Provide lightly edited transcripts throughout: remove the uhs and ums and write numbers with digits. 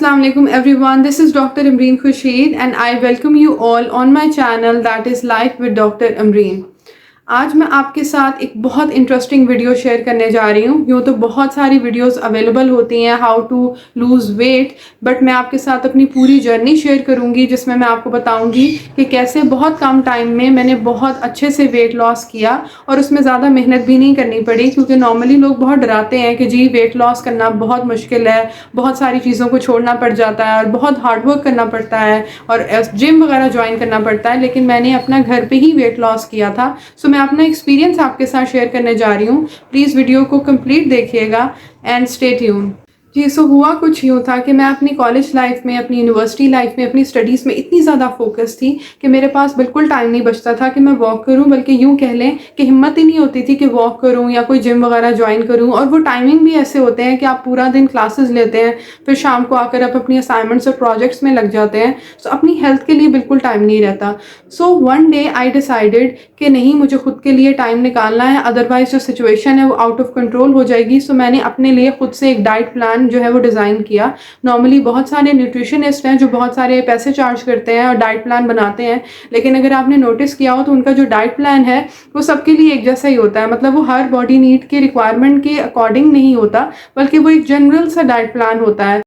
Assalamu alaikum everyone. This is Dr. Amreen Khurshid and I welcome you all on my channel that is Life with Dr. Amreen. आज मैं आपके साथ एक बहुत interesting video share करने जा रही हूँ। यूँ तो बहुत सारी वीडियोस अवेलेबल होती हैं how to lose weight, but मैं आपके साथ अपनी पूरी जर्नी शेयर करूँगी जिसमें मैं आपको बताऊँगी कि कैसे बहुत कम टाइम में मैंने बहुत अच्छे से वेट लॉस किया और उसमें ज़्यादा मेहनत भी नहीं करनी पड़ी, क्योंकि नॉर्मली लोग बहुत डराते हैं कि जी वेट लॉस करना बहुत मुश्किल है, बहुत सारी चीज़ों को छोड़ना पड़ जाता है और बहुत हार्ड वर्क करना पड़ता है और जिम वगैरह ज्वाइन करना पड़ता है। लेकिन मैंने अपना घर पे ही वेट लॉस किया था। सो मैं अपना एक्सपीरियंस आपके साथ शेयर करने जा रही हूँ। प्लीज़ वीडियो को कंप्लीट देखिएगा एंड स्टे ट्यून्ड। जी, सो हुआ कुछ यूँ था कि मैं अपनी कॉलेज लाइफ में, अपनी यूनिवर्सिटी लाइफ में, अपनी स्टडीज़ में इतनी ज़्यादा फोकस थी कि मेरे पास बिल्कुल टाइम नहीं बचता था कि मैं वॉक करूँ, बल्कि यूँ कह लें कि हिम्मत ही नहीं होती थी कि वॉक करूँ या कोई जिम वगैरह ज्वाइन करूँ। और वो टाइमिंग भी ऐसे होते हैं कि आप पूरा दिन क्लासेस लेते हैं, फिर शाम को आकर आप अपनी असाइनमेंट्स और प्रोजेक्ट्स में लग जाते हैं, सो अपनी हेल्थ के लिए बिल्कुल टाइम नहीं रहता। So one day I decided कि नहीं, मुझे खुद के लिए टाइम निकालना है, अदरवाइज़ जो सिचुएशन है वो आउट ऑफ कंट्रोल हो जाएगी। सो मैंने अपने लिए खुद से एक डाइट प्लान जो है वो डिज़ाइन किया। नॉर्मली बहुत सारे न्यूट्रिशनिस्ट हैं जो बहुत सारे पैसे चार्ज करते हैं और डाइट प्लान बनाते हैं, लेकिन अगर आपने नोटिस किया हो तो उनका जो डाइट प्लान है वो सबके लिए एक जैसा ही होता है। मतलब वो हर बॉडी नीड के रिक्वायरमेंट के अकॉर्डिंग नहीं होता, बल्कि वो एक जनरल सा डाइट प्लान होता है।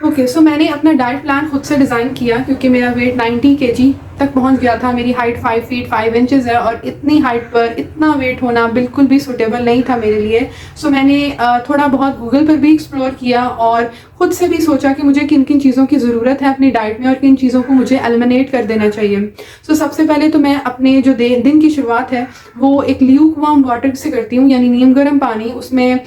ओके, सो मैंने अपना डाइट प्लान खुद से डिज़ाइन किया क्योंकि मेरा वेट 90 kg तक पहुंच गया था। मेरी हाइट 5 फीट 5 इंचेस है और इतनी हाइट पर इतना वेट होना बिल्कुल भी सूटेबल नहीं था मेरे लिए। सो मैंने थोड़ा बहुत गूगल पर भी एक्सप्लोर किया और ख़ुद से भी सोचा कि मुझे किन किन चीज़ों की ज़रूरत है अपनी डाइट में और किन चीज़ों को मुझे एलिमिनेट कर देना चाहिए। सो सबसे पहले तो मैं अपने जो दिन की शुरुआत है वो एक ल्यूक वार्म वाटर से करती हूँ, यानी नीम गर्म पानी। उसमें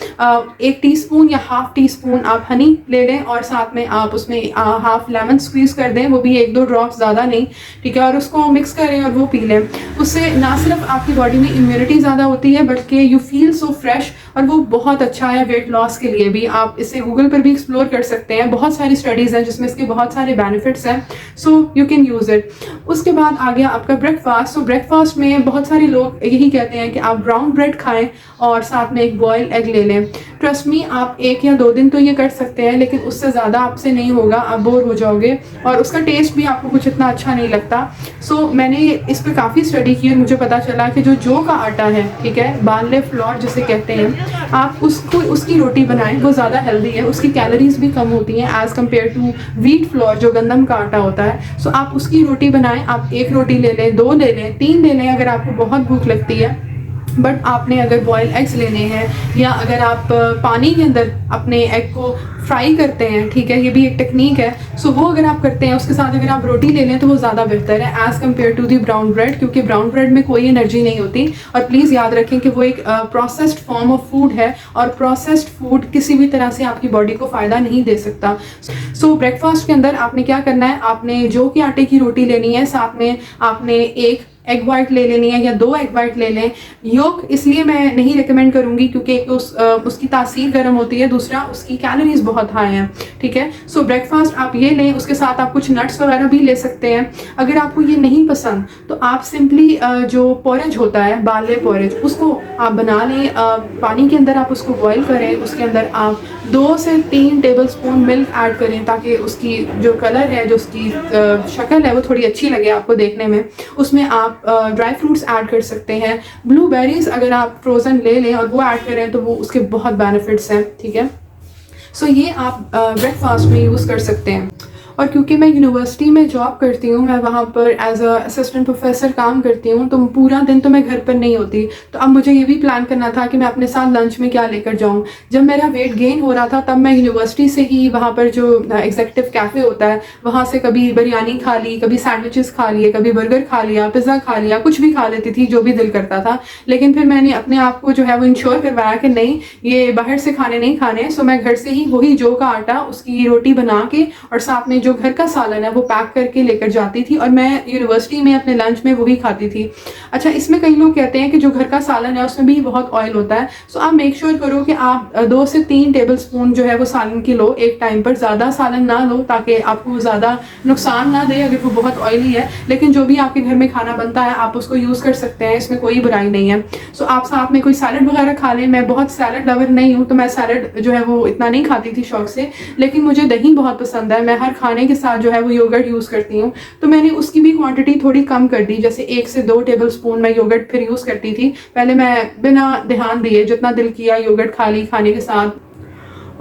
1 टीस्पून या हाफ़ टी स्पून आप हनी ले लें और साथ में आप उसमें हाफ़ लेमन स्क्वीज़ कर दें, वो भी 1-2 ड्रॉप्स, ज़्यादा नहीं, ठीक है। और उसको मिक्स करें और वो पी लें। उससे ना सिर्फ आपकी बॉडी में इम्यूनिटी ज़्यादा होती है, बल्कि यू फील सो फ्रेश, और वो बहुत अच्छा है वेट लॉस के लिए भी। आप इसे गूगल पर भी एक्सप्लोर कर सकते हैं, बहुत सारी स्टडीज़ हैं जिसमें इसके बहुत सारे बेनिफिट्स हैं। So you can use it. उसके बाद आ गया आपका ब्रेकफास्ट। सो ब्रेकफास्ट में बहुत सारे लोग यही कहते हैं कि आप ब्राउन ब्रेड खाएं और साथ में एक बॉयल एग ले लें। ट्रस्ट मी, आप 1 या 2 दिन तो ये कर सकते हैं, लेकिन उससे ज़्यादा आपसे नहीं होगा, आप बोर हो जाओगे और उसका टेस्ट भी आपको कुछ इतना अच्छा नहीं लगता। सो मैंने इस पर काफ़ी स्टडी की और मुझे पता चला कि जो जौ का आटा है, ठीक है, बार्ले फ्लोर जिसे कहते हैं, आप उसकी रोटी बनाएं, वो ज़्यादा हेल्दी है, उसकी कैलोरीज भी कम होती हैं as compare to wheat flour जो गंदम का आटा होता है। सो आप उसकी रोटी बनाएं। आप 1 रोटी ले लें, 2 ले लें, 3 ले लें अगर आपको बहुत भूख लगती है। बट आपने अगर बॉयल एग्स लेने हैं या अगर आप पानी के अंदर अपने एग को फ्राई करते हैं, ठीक है, ये भी एक टेक्निक है। सो वो अगर आप करते हैं, उसके साथ अगर आप रोटी ले लें तो वो ज़्यादा बेहतर है as compare to the brown bread, क्योंकि ब्राउन ब्रेड में कोई एनर्जी नहीं होती। और प्लीज़ याद रखें कि वो एक प्रोसेस्ड फॉर्म ऑफ फूड है और प्रोसेस्ड फूड किसी भी तरह से आपकी बॉडी को फ़ायदा नहीं दे सकता। सो ब्रेकफास्ट के अंदर आपने क्या करना है, आपने जौ के आटे की रोटी लेनी है, साथ में आपने 1 एग वाइट ले लेनी है या 2 एग वाइट ले लें। योग इसलिए मैं नहीं रिकमेंड करूँगी क्योंकि एक तो उसकी तासीर गर्म होती है, दूसरा उसकी कैलोरीज बहुत हाई हैं, ठीक है। सो ब्रेकफास्ट आप ये लें, उसके साथ आप कुछ नट्स वगैरह भी ले सकते हैं। अगर आपको ये नहीं पसंद तो आप सिंपली जो पोरेज होता है, बार्ले पोरेज, उसको आप बना लें। पानी के अंदर आप उसको बॉयल करें, उसके अंदर आप 2 से 3 टेबलस्पून मिल्क ऐड करें ताकि उसकी जो कलर है, जो उसकी शक्ल है, वो थोड़ी अच्छी लगे आपको देखने में। उसमें आप ड्राई फ्रूट्स ऐड कर सकते हैं। ब्लूबेरीज अगर आप फ्रोज़न ले लें और वो ऐड करें तो वो उसके बहुत बेनिफिट्स हैं, ठीक है। सो ये आप ब्रेकफास्ट में यूज़ कर सकते हैं। और क्योंकि मैं यूनिवर्सिटी में जॉब करती हूँ, मैं वहाँ पर एज अ असिस्टेंट प्रोफेसर काम करती हूँ, तो पूरा दिन तो मैं घर पर नहीं होती। तो अब मुझे ये भी प्लान करना था कि मैं अपने साथ लंच में क्या लेकर जाऊँ। जब मेरा वेट गेन हो रहा था तब मैं यूनिवर्सिटी से ही वहाँ पर जो एग्जीक्यूटिव कैफ़े होता है वहाँ से कभी बिरयानी खा ली, कभी सैंडविचेस खा लिए, कभी बर्गर खा लिया, पिज़्ज़ा खा लिया, कुछ भी खा लेती थी जो भी दिल करता था। लेकिन फिर मैंने अपने आप को जो है वो इंश्योर करवाया कि नहीं, ये बाहर से खाने नहीं खाने। सो मैं घर से ही वही जौ का आटा, उसकी रोटी बना के और साथ में जो घर का सालन है वो पैक करके लेकर जाती थी और मैं यूनिवर्सिटी में अपने लंच में वही खाती थी। अच्छा, इसमें कई लोग कहते हैं कि जो घर का सालन है उसमें भी बहुत ऑयल होता है, सो आप मेक श्योर करो कि आप 2 से 3 टेबल स्पून जो है वो सालन की लो एक टाइम पर, ज़्यादा सालन ना लो ताकि आपको ज़्यादा नुकसान ना दे अगर वो बहुत ऑयली है। लेकिन जो भी आपके घर में खाना बनता है आप उसको यूज़ कर सकते हैं, इसमें कोई बुराई नहीं है। सो आप साथ में कोई सैलड वगैरह खा लें। मैं बहुत सैलड लवर नहीं हूँ तो मैं सैलड जो है वो इतना नहीं खाती थी शौक से, लेकिन मुझे दही बहुत पसंद है। मैं हर खाने के साथ जो है वो योगर्ट यूज़ करती हूँ, तो मैंने उसकी भी क्वांटिटी थोड़ी कम कर दी, जैसे 1 से 2 टेबल स्पून मैं योगर्ट फिर यूज़ करती थी। पहले मैं बिना ध्यान दिए जितना दिल किया योगर्ट खा ली खाने के साथ।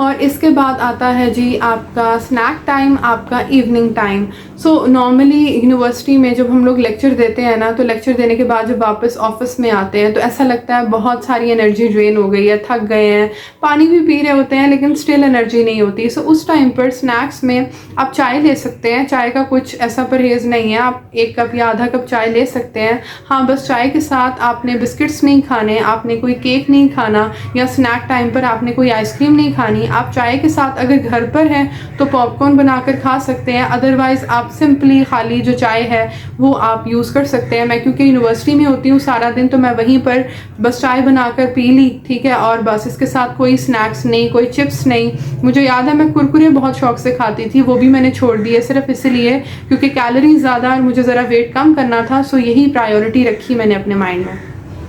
और इसके बाद आता है जी आपका स्नैक टाइम, आपका evening time. So normally university में जब हम लोग लेक्चर देते हैं ना, तो लेक्चर देने के बाद जब वापस ऑफिस में आते हैं तो ऐसा लगता है बहुत सारी एनर्जी ड्रेन हो गई है, थक गए हैं, पानी भी पी रहे होते हैं लेकिन स्टिल एनर्जी नहीं होती। सो उस टाइम पर स्नैक्स में आप चाय ले सकते हैं। चाय का कुछ ऐसा परहेज़ नहीं है, आप 1 कप या आधा कप चाय ले सकते हैं। हाँ, बस चाय के साथ आपने बिस्किट्स नहीं खाने, आपने कोई केक नहीं खाना, या स्नैक टाइम पर आपने कोई आइसक्रीम नहीं खानी। आप चाय के साथ अगर घर पर हैं तो पॉपकॉर्न बनाकर खा सकते हैं, अदरवाइज़ आप सिंपली खाली जो चाय है वो आप यूज़ कर सकते हैं। मैं क्योंकि यूनिवर्सिटी में होती हूँ सारा दिन, तो मैं वहीं पर बस चाय बनाकर पी ली, ठीक है, और बस इसके साथ कोई स्नैक्स नहीं, कोई चिप्स नहीं। मुझे याद है मैं कुरकुरे बहुत शौक से खाती थी, वो भी मैंने छोड़ दिए सिर्फ इसलिए क्योंकि कैलोरीज ज़्यादा और मुझे ज़रा वेट कम करना था। सो यही प्रायोरिटी रखी मैंने अपने माइंड में।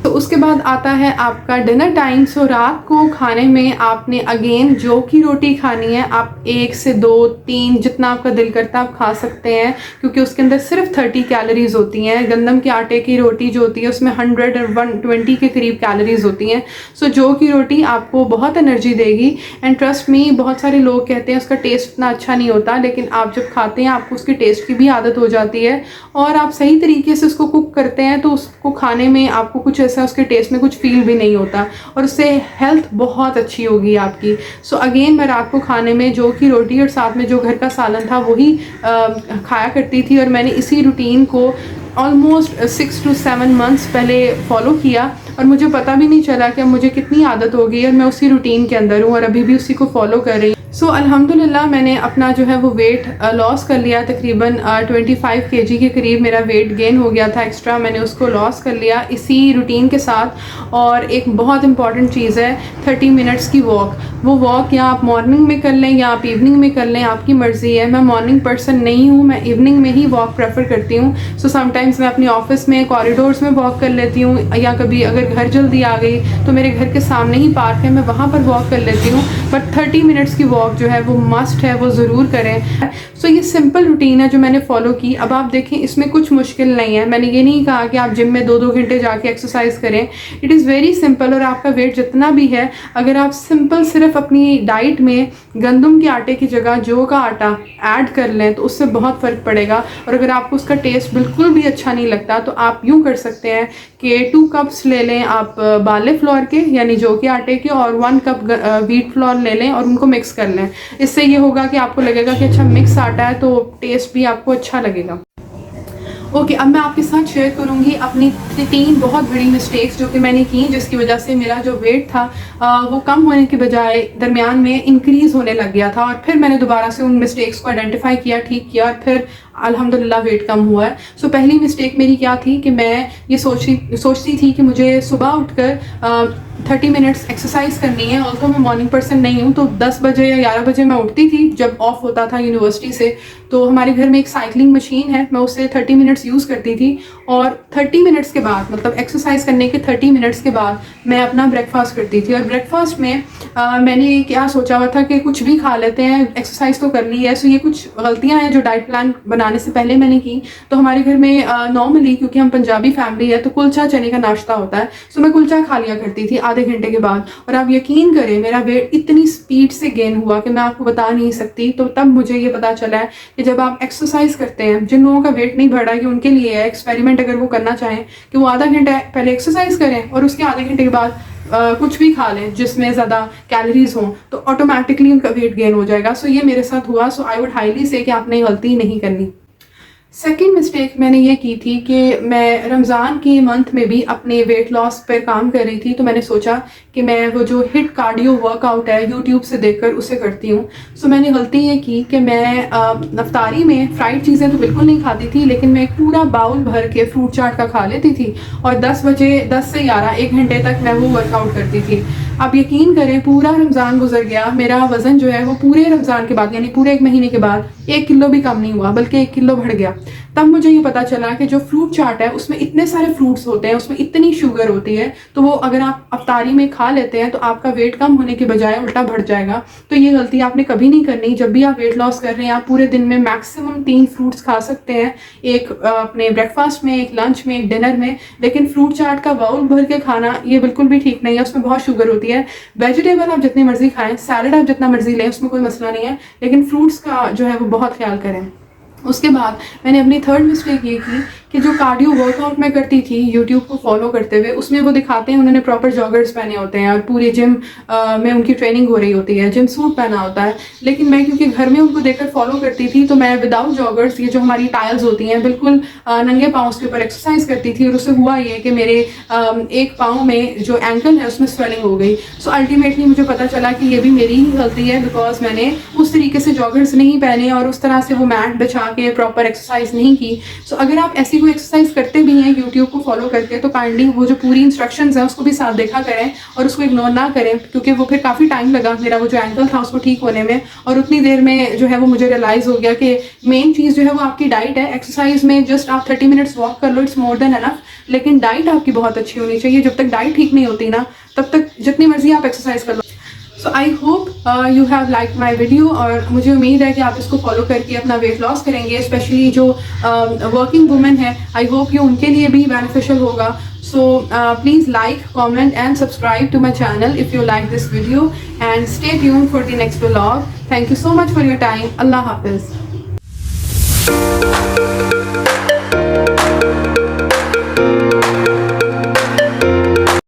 तो उसके बाद आता है आपका डिनर टाइम। सो रात को खाने में आपने अगेन जो की रोटी खानी है, आप 1 से 2, 3 जितना आपका दिल करता है आप खा सकते हैं, क्योंकि उसके अंदर सिर्फ 30 कैलोरीज होती हैं। गंदम के आटे की रोटी जो होती है उसमें 100 और 120 के करीब कैलोरीज होती हैं। सो जो की रोटी आपको बहुत एनर्जी देगी। एंड ट्रस्ट मी, बहुत सारे लोग कहते हैं उसका टेस्ट इतना अच्छा नहीं होता, लेकिन आप जब खाते हैं आपको उसके टेस्ट की भी आदत हो जाती है, और आप सही तरीके से उसको कुक करते हैं तो उसको खाने में आपको कुछ उसके टेस्ट में कुछ फील भी नहीं होता, और उससे हेल्थ बहुत अच्छी होगी आपकी। सो अगेन मैं रात को खाने में जो की रोटी और साथ में जो घर का सालन था वही खाया करती थी, और मैंने इसी रूटीन को ऑलमोस्ट 6 to 7 मंथ्स पहले फॉलो किया, और मुझे पता भी नहीं चला कि अब मुझे कितनी आदत हो गई और मैं उसी रूटीन के अंदर हूँ और अभी भी उसी को फॉलो कर रही हूँ। सो अल्हम्दुलिल्लाह मैंने अपना जो है वो वेट लॉस कर लिया। तकरीबन 25 kg के करीब मेरा वेट गेन हो गया था एक्स्ट्रा, मैंने उसको लॉस कर लिया इसी रूटीन के साथ। और एक बहुत इंपॉर्टेंट चीज़ है 30 मिनट्स की वॉक। वो वॉक या आप मॉर्निंग में कर लें या आप इवनिंग में कर लें, आपकी मर्ज़ी है। मैं मॉर्निंग पर्सन नहीं हूँ, मैं इवनिंग में ही वॉक प्रेफर करती हूँ। सो समटाइम्स मैं अपनी ऑफिस में कॉरिडोर्स में वॉक कर लेती हूँ, या कभी अगर घर जल्दी आ गई तो मेरे घर के सामने ही पार्क है, मैं वहाँ पर वॉक कर लेती हूँ। बट 30 मिनट्स की वॉक जो है वो मस्ट है, वो ज़रूर करें। सो ये सिंपल रूटीन है जो मैंने फॉलो की। अब आप देखें इसमें कुछ मुश्किल नहीं है, मैंने ये नहीं कहा कि आप जिम में 2-2 घंटे जाके एक्सरसाइज करें। इट इज़ वेरी सिंपल, और आपका वेट जितना भी है अगर आप सिंपल सिर्फ अपनी डाइट में गंदम के आटे की जगह जौ का आटा ऐड कर लें तो उससे बहुत फ़र्क पड़ेगा। और अगर आपको उसका टेस्ट बिल्कुल भी अच्छा नहीं लगता तो आप यूँ कर सकते हैं कि 2 कप्स ले लें आप बाले फ्लोर के यानी जौ के आटे के, और 1 कप व्हीट फ्लोर ले लें और उनको मिक्स कर लें। इससे ये होगा कि आपको लगेगा कि अच्छा मिक्स आटा है, तो टेस्ट भी आपको अच्छा लगेगा। ओके, अब मैं आपके साथ शेयर करूंगी अपनी 3 बहुत बड़ी मिस्टेक्स जो कि मैंने की, जिसकी वजह से मेरा जो वेट था वो कम होने के बजाय दरमियान में इंक्रीज़ होने लग गया था। और फिर मैंने दोबारा से उन मिस्टेक्स को आइडेंटिफाई किया, ठीक किया, और फिर अल्हम्दुलिल्लाह वेट कम हुआ है। सो पहली मिस्टेक मेरी क्या थी कि मैं ये सोचती थी कि मुझे सुबह उठकर 30 मिनट्स एक्सरसाइज करनी है। और तो मैं मॉर्निंग पर्सन नहीं हूँ, तो 10 बजे या 11 बजे मैं उठती थी जब ऑफ होता था यूनिवर्सिटी से। तो हमारे घर में एक साइकिलिंग मशीन है, मैं उससे 30 मिनट्स यूज़ करती थी, और 30 मिनट्स के बाद मतलब एक्सरसाइज करने के 30 मिनट्स के बाद मैं अपना ब्रेकफास्ट करती थी। और ब्रेकफास्ट में मैंने क्या सोचा हुआ था कि कुछ भी खा लेते हैं, एक्सरसाइज तो कर ली है। सो ये कुछ गलतियाँ हैं जो डाइट प्लान बनाने से पहले मैंने की। तो हमारे घर में नॉर्मली क्योंकि हम पंजाबी फैमिली है तो कुलचा चने का नाश्ता होता है। सो मैं कुलचा खा लिया करती थी आधे घंटे के बाद, और आप यकीन करें मेरा वेट इतनी स्पीड से गेन हुआ कि मैं आपको बता नहीं सकती। तो तब मुझे ये पता चला है कि जब आप एक्सरसाइज करते हैं, जिन लोगों का वेट नहीं बढ़ा कि उनके लिए है एक्सपेरिमेंट, अगर वो करना चाहें कि वो आधा घंटा पहले एक्सरसाइज करें और उसके आधे घंटे के बाद कुछ भी खा लें जिसमें ज़्यादा कैलोरीज हों, तो ऑटोमेटिकली उनका वेट गेन हो जाएगा। सो ये मेरे साथ हुआ। सो आई वुड हाईली से कि आपने गलती नहीं करनी। सेकेंड मिस्टेक मैंने ये की थी कि मैं रमज़ान के मंथ में भी अपने वेट लॉस पर काम कर रही थी, तो मैंने सोचा कि मैं वो जो हिट कार्डियो वर्कआउट है यूट्यूब से देखकर उसे करती हूँ। सो मैंने गलती ये की कि मैं अफ्तारी में फ्राइड चीज़ें तो बिल्कुल नहीं खाती थी, लेकिन मैं एक पूरा बाउल भर के फ्रूट चाट का खा लेती थी और 10 बजे 10 से 11 1 घंटे तक मैं वो वर्कआउट करती थी। आप यकीन करें, पूरा रमज़ान गुजर गया, मेरा वज़न जो है वो पूरे रमज़ान के बाद यानी पूरे 1 महीने के बाद 1 किलो भी कम नहीं हुआ, बल्कि 1 किलो बढ़ गया। तब मुझे ये पता चला कि जो फ्रूट चाट है उसमें इतने सारे फ्रूट्स होते हैं, उसमें इतनी शुगर होती है, तो वो अगर आप अफ्तारी में खा लेते हैं तो आपका वेट कम होने के बजाय उल्टा बढ़ जाएगा। तो ये गलती आपने कभी नहीं करनी। जब भी आप वेट लॉस कर रहे हैं, आप पूरे दिन में मैक्सिमम 3 फ्रूट्स खा सकते हैं, एक अपने ब्रेकफास्ट में, एक लंच में, एक डिनर में, लेकिन फ्रूट चाट का बाउल भर के खाना ये बिल्कुल भी ठीक नहीं है, उसमें बहुत शुगर होती है। वेजिटेबल आप जितनी मर्जी खाएं, सैलड आप जितना मर्जी लें, उसमें कोई मसला नहीं है, लेकिन फ्रूट्स का जो है वो बहुत ख्याल करें। उसके बाद मैंने अपनी थर्ड मिस्टेक ये की कि जो कार्डियो वर्कआउट मैं करती थी यूट्यूब को फॉलो करते हुए, उसमें वो दिखाते हैं उन्होंने प्रॉपर जॉगर्स पहने होते हैं और पूरी जिम में उनकी ट्रेनिंग हो रही होती है, जिम सूट पहना होता है। लेकिन मैं क्योंकि घर में उनको देखकर फॉलो करती थी, तो मैं विदाउट जॉगर्स, ये जो हमारी टाइल्स होती हैं, बिल्कुल नंगे पाँव के ऊपर एक्सरसाइज करती थी, और उससे हुआ ये कि मेरे एक पाँव में जो एंकल है उसमें स्वेलिंग हो गई। सो अल्टीमेटली मुझे पता चला कि ये भी मेरी ही गलती है, बिकॉज मैंने उस तरीके से जॉगर्स नहीं पहने और उस तरह से वो मैट बिछा के प्रॉपर एक्सरसाइज नहीं की। सो अगर आप ऐसी कोई एक्सरसाइज करते भी हैं यूट्यूब को फॉलो करके, तो काइंडली वो जो पूरी इंस्ट्रक्शंस हैं उसको भी साथ देखा करें और उसको इग्नोर ना करें, क्योंकि वो फिर काफ़ी टाइम लगा मेरा वो जो एंकल था उसको ठीक होने में, और उतनी देर में जो है वो मुझे रियलाइज़ हो गया कि मेन चीज़ जो है वो आपकी डाइट है। एक्सरसाइज में जस्ट आप 30 मिनट्स वॉक कर लो, इट्स मोर देन एनफ, लेकिन डाइट आपकी बहुत अच्छी होनी चाहिए। जब तक डाइट ठीक नहीं होती ना, तब तक जितनी मर्जी आप एक्सरसाइज कर लो। So I hope you have like my video, और मुझे उम्मीद है कि आप इसको फॉलो करके अपना वेट लॉस करेंगे, स्पेशली जो वर्किंग वुमेन है। आई होप ये उनके लिए भी बेनिफिशियल होगा। So please like, comment and subscribe to my channel if you like this video, and stay tuned for the next vlog. Thank you so much for your time. Allah हाफिज़।